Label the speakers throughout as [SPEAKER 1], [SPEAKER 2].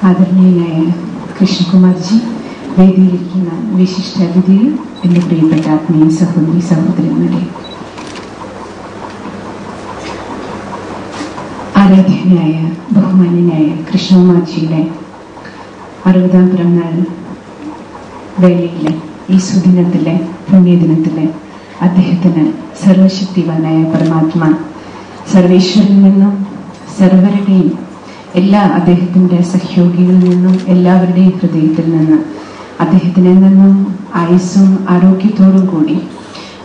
[SPEAKER 1] ആദരണീയനായ കൃഷ്ണകുമാർജി, വേദിയിലിരിക്കുന്ന വിശിഷ്ട അതിഥികൾ, എന്റെ പ്രിയപ്പെട്ട ആത്മീയ സഹോദരി സഹോദരന്മാരെ, ആരാധ്യനായ ബഹുമാന്യനായ കൃഷ്ണകുമാർജിയുടെ 60ാം പിറന്നാൾ വേളയിലെ ഈ സുദിനത്തിലെ പുണ്യദിനത്തിലെ അദ്ദേഹത്തിന് സർവശക്തിവാനായ പരമാത്മാ സർവേശ്വരിൽ നിന്നും സർവരുടെയും എല്ലാ അദ്ദേഹത്തിന്റെ സഹയോഗികളിൽ നിന്നും എല്ലാവരുടെയും ഹൃദയത്തിൽ നിന്ന് അദ്ദേഹത്തിന് നിന്നും ആയുസ്സും ആരോഗ്യത്തോടും കൂടി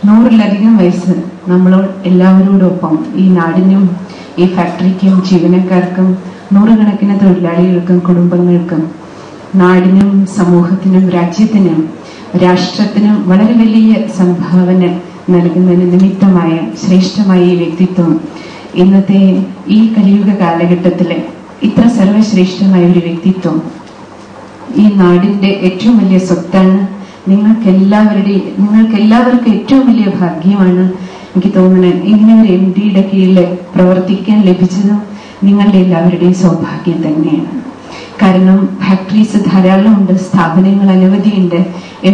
[SPEAKER 1] 100-ലധികം വയസ്സ് നമ്മളോട് എല്ലാവരോടൊപ്പം ഈ നാടിനും ഈ ഫാക്ടറിക്കും ജീവനക്കാർക്കും നൂറുകണക്കിന് തൊഴിലാളികൾക്കും കുടുംബങ്ങൾക്കും നാടിനും സമൂഹത്തിനും രാജ്യത്തിനും രാഷ്ട്രത്തിനും വളരെ വലിയ സംഭാവന നൽകുന്നതിന് നിമിത്തമായ ശ്രേഷ്ഠമായ ഈ വ്യക്തിത്വം ഇന്നത്തെ ഈ കലിയുഗ കാലഘട്ടത്തിലെ ഇത്ര സർവശ്രേഷ്ഠമായ ഒരു വ്യക്തിത്വം ഈ നാടിന്റെ ഏറ്റവും വലിയ സ്വത്താണ്. നിങ്ങൾക്ക് എല്ലാവർക്കും ഏറ്റവും വലിയ ഭാഗ്യമാണ് എനിക്ക് തോന്നുന്നത്. ഇങ്ങനെ ഒരു MDയുടെ കീഴിൽ പ്രവർത്തിക്കാൻ ലഭിച്ചതും നിങ്ങളുടെ എല്ലാവരുടെയും സൗഭാഗ്യം തന്നെയാണ്. കാരണം ഫാക്ടറീസ് ധാരാളം ഉണ്ട്, സ്ഥാപനങ്ങൾ അനവധിയുണ്ട്,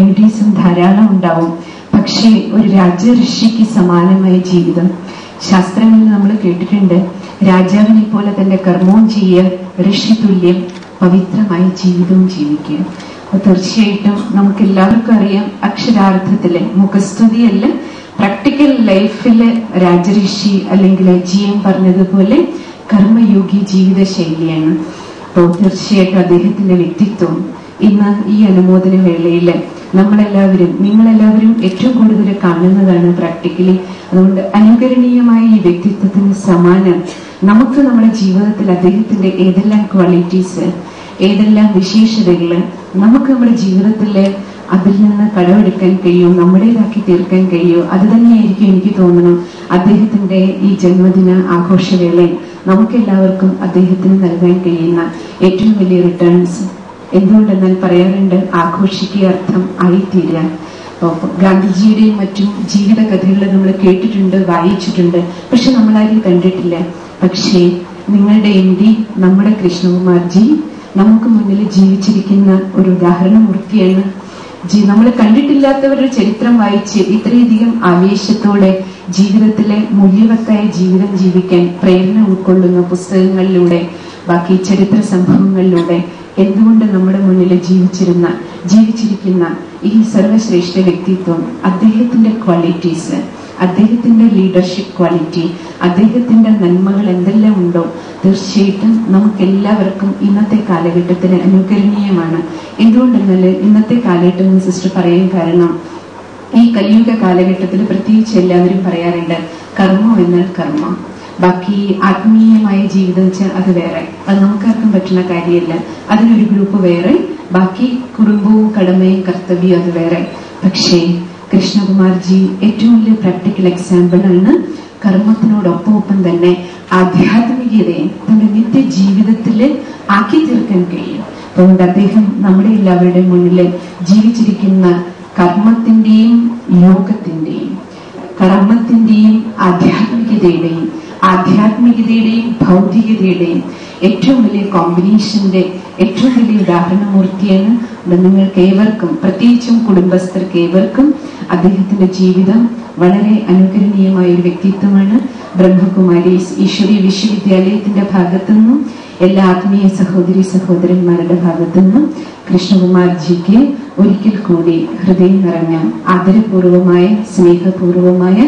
[SPEAKER 1] MDസും ധാരാളം ഉണ്ടാവും. പക്ഷേ ഒരു രാജഋഷിക്ക് സമാനമായ ജീവിതം ശാസ്ത്രങ്ങളിൽ നമ്മൾ കേട്ടിട്ടുണ്ട്. രാജാവിനെ പോലെ തന്റെ കർമ്മവും ചെയ്യുക, ഋഷി തുല്യം പവിത്രമായ ജീവിതവും ജീവിക്കുക. അപ്പൊ തീർച്ചയായിട്ടും നമുക്ക് എല്ലാവർക്കും അറിയാം, അക്ഷരാർത്ഥത്തില് മുഖസ്തുതിയല്ല, പ്രാക്ടിക്കൽ ലൈഫില് രാജഋഷി അല്ലെങ്കിൽ GM പറഞ്ഞതുപോലെ കർമ്മയോഗി ജീവിത ശൈലിയാണ്. അപ്പോൾ തീർച്ചയായിട്ടും അദ്ദേഹത്തിന്റെ വ്യക്തിത്വം ഇന്ന് ഈ അനുമോദന വേളയില് നിങ്ങളെല്ലാവരും ഏറ്റവും കൂടുതൽ കാണുന്നതാണ് പ്രാക്ടിക്കലി. അതുകൊണ്ട് അനുകരണീയമായ ഈ വ്യക്തിത്വത്തിന് സമാനം നമുക്ക് നമ്മുടെ ജീവിതത്തിൽ അദ്ദേഹത്തിന്റെ ഏതെല്ലാം ക്വാളിറ്റീസ്, ഏതെല്ലാം വിശേഷതകള് നമുക്ക് നമ്മുടെ ജീവിതത്തില് അതിൽ നിന്ന് കടമെടുക്കാൻ കഴിയോ, നമ്മുടേതാക്കി തീർക്കാൻ കഴിയോ, അത് തന്നെയായിരിക്കും എനിക്ക് തോന്നണം അദ്ദേഹത്തിന്റെ ഈ ജന്മദിന ആഘോഷവേളയിൽ നമുക്കെല്ലാവർക്കും അദ്ദേഹത്തിന് നൽകാൻ കഴിയുന്ന ഏറ്റവും വലിയ റിട്ടേൺസ്. എന്തുകൊണ്ടെന്നാൽ പറയാറുണ്ട്, ആഘോഷിക്കുക അർത്ഥം ആയിത്തീരുക. ഗാന്ധിജിയുടെയും മറ്റും ജീവിത കഥകൾ നമ്മൾ കേട്ടിട്ടുണ്ട്, വായിച്ചിട്ടുണ്ട്, പക്ഷെ നമ്മളാരും കണ്ടിട്ടില്ല. പക്ഷേ നിങ്ങളുടെ MD നമ്മുടെ കൃഷ്ണകുമാർജി നമുക്ക് മുന്നിൽ ജീവിച്ചിരിക്കുന്ന ഒരു ഉദാഹരണമൂർത്തിയാണ്. നമ്മൾ കണ്ടിട്ടില്ലാത്തവരുടെ ചരിത്രം വായിച്ച് ഇത്രയധികം ആവേശത്തോടെ ജീവിതത്തിലെ മൂല്യവത്തായ ജീവിതം ജീവിക്കാൻ പ്രേരണ ഉൾക്കൊള്ളുന്ന പുസ്തകങ്ങളിലൂടെ, ബാക്കി ചരിത്ര സംഭവങ്ങളിലൂടെ എന്തുകൊണ്ട് നമ്മുടെ മുന്നിൽ ജീവിച്ചിരിക്കുന്ന ഈ സർവശ്രേഷ്ഠ വ്യക്തിത്വം, അദ്ദേഹത്തിന്റെ ക്വാളിറ്റീസ്, അദ്ദേഹത്തിന്റെ ലീഡർഷിപ്പ് ക്വാളിറ്റി, അദ്ദേഹത്തിന്റെ നന്മകൾ എന്തെല്ലാം ഉണ്ടോ തീർച്ചയായിട്ടും നമുക്കെല്ലാവർക്കും ഇന്നത്തെ കാലഘട്ടത്തിന് അനുകരണീയമാണ്. എന്തുകൊണ്ടെന്നാൽ ഇന്നത്തെ കാലഘട്ടം സിസ്റ്റർ പറയാൻ കാരണം, ഈ കലിയുഗ കാലഘട്ടത്തിൽ പ്രത്യേകിച്ച് എല്ലാവരും പറയാറുണ്ട് കർമ്മം എന്നാൽ കർമ്മം, ബാക്കി ആത്മീയമായ ജീവിതം വെച്ചാൽ അത് വേറെ, അത് നമുക്കാർക്കും പറ്റുന്ന കാര്യമല്ല. അതിനൊരു ഗ്രൂപ്പ് വേറെ, ബാക്കി കുടുംബവും കടമയും കർത്തവ്യവും അത് വേറെ. പക്ഷേ കൃഷ്ണകുമാർജി ഏറ്റവും വലിയ പ്രാക്ടിക്കൽ എക്സാമ്പിൾ ആണ്. കർമ്മത്തിനോടൊപ്പം തന്നെ ആധ്യാത്മികതയെ തന്റെ നിത്യ ജീവിതത്തിൽ ആക്കി തീർക്കാൻ കഴിയും. അതുകൊണ്ട് അദ്ദേഹം നമ്മുടെ എല്ലാവരുടെയും മുന്നിൽ ജീവിച്ചിരിക്കുന്ന കർമ്മത്തിന്റെയും യോഗത്തിന്റെയും, കർമ്മത്തിന്റെയും ആധ്യാത്മികതയുടെയും ഭൗതികതയുടെയും ഏറ്റവും വലിയ കോമ്പിനേഷന്റെ ഏറ്റവും വലിയ ഉദാഹരണമൂർത്തിയാണ്. നിങ്ങൾക്ക് ഏവർക്കും, പ്രത്യേകിച്ചും കുടുംബസ്ഥർക്ക് ഏവർക്കും അദ്ദേഹത്തിന്റെ ജീവിതം വളരെ അനുകരണീയമായ ഒരു വ്യക്തിത്വമാണ്. ബ്രഹ്മകുമാരീസ് ഈശ്വരീയ വിശ്വവിദ്യാലയത്തിന്റെ ഭാഗത്തുനിന്നും എല്ലാ ആത്മീയ സഹോദരി സഹോദരന്മാരുടെ ഭാഗത്തുനിന്നും കൃഷ്ണകുമാർജിക്ക് ഒരിക്കൽ കൂടി ഹൃദയം നിറഞ്ഞ ആദരപൂർവമായ സ്നേഹപൂർവമായ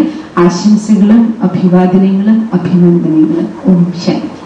[SPEAKER 1] ആശംസകളും അഭിവാദനങ്ങളും അഭിനന്ദനങ്ങളും. ഓം ശാന്തി.